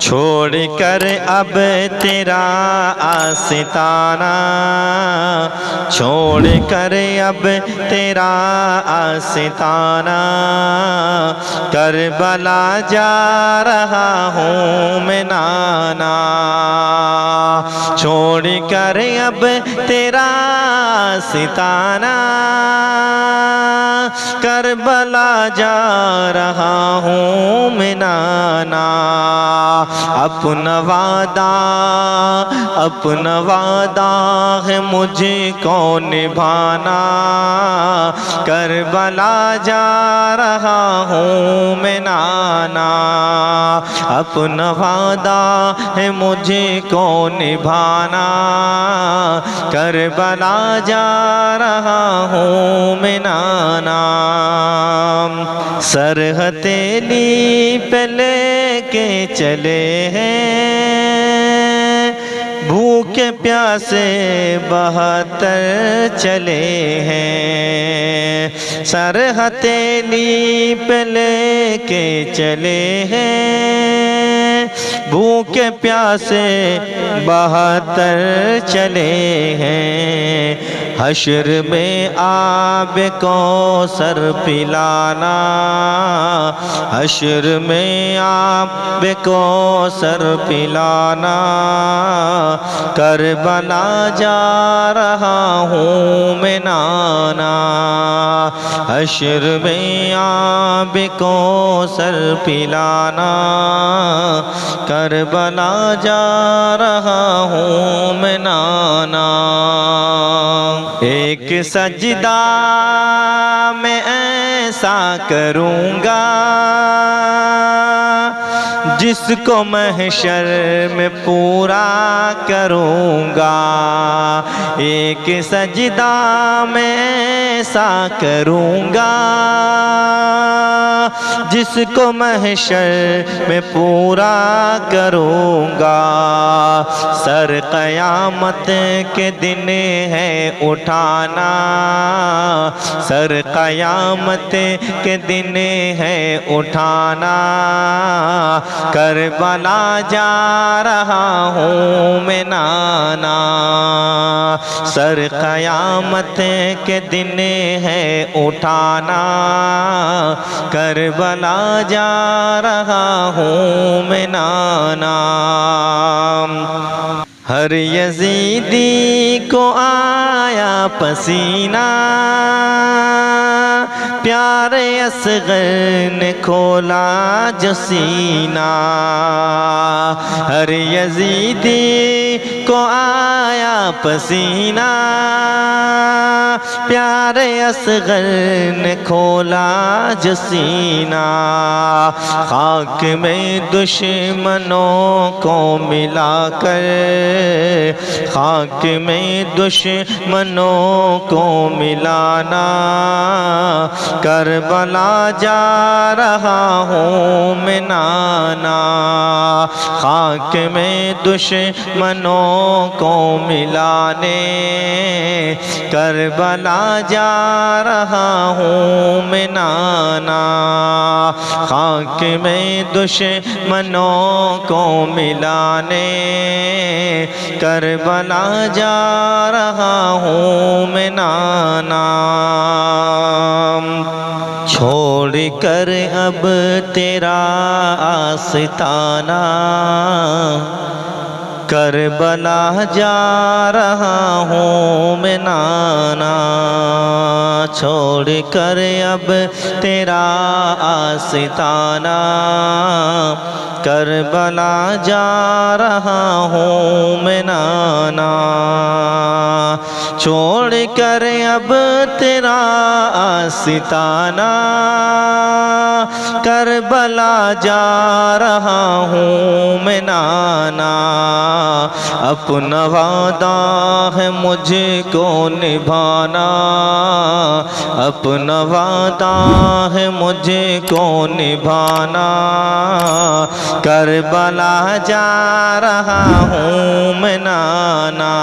چھوڑ کر اب تیرا آستانہ، چھوڑ کر اب تیرا آستانہ، کربلا جا رہا ہوں میں نانا، چھوڑ کر اب تیرا آستانہ، کربلا جا رہا ہوں میں نانا، اپنا وعدہ ہے مجھ کو نبھانا، کربلا جا رہا ہوں میں نانا، اپنا وعدہ ہے مجھ کو نبھانا، کربلا جا رہا ہوں میں نانا، سرہتیلی پہ لے کے چلے ہیں، بھوکے پیاسے 72 چلے ہیں، سرہتیلی پہ لے کے چلے ہیں، بھوکے پیاسے 72 چلے ہیں، حشر میں آب کوثر پلانا، حشر میں آب کوثر پلانا، کربلا جا رہا ہوں میں نانا، حشر میں آب کوثر پلانا، کربلا جا رہا ہوں میں نانا، ایک سجدہ میں ایسا کروں گا جس کو محشر میں پورا کروں گا، ایک سجدہ میں ایسا کروں گا جس کو محشر میں پورا کروں گا، سر قیامت کے دن ہے اٹھانا، سر قیامت کے دن ہے اٹھانا، کربلا جا رہا ہوں میں نانا، سر قیامت کے دن ہے اٹھانا، کربلا جا رہا ہوں میں نانا، ہر یزیدی کو آیا پسینہ، پیارے اصغر نے کھولا جو سینہ، ہر یزیدی کو آیا پسینہ، پیارے اصغر نے کھولا جو سینہ، خاک میں دشمنوں کو ملا کر، خاک میں دشمنوں کو ملانا، کربلا جا رہا ہوں میں نانا، خاک میں دشمنوں کو ملانے، کربلا جا رہا ہوں میں نانا، خاک میں دشمنوں کو ملانے، کربلا جا رہا ہوں میں نانا، چھوڑ کر اب تیرا آستانہ، کربلا جا رہا ہوں میں نانا، چھوڑ کر اب تیرا آستانہ، کربلا جا رہا ہوں میں نانا، چھوڑ کر اب تیرا آستانہ، کربلا جا رہا ہوں میں نانا، اپنا وعدہ ہے مجھ کو نبھانا، اپنا وعدہ ہے مجھ کو نبھانا، کربلا جا رہا ہوں میں نانا۔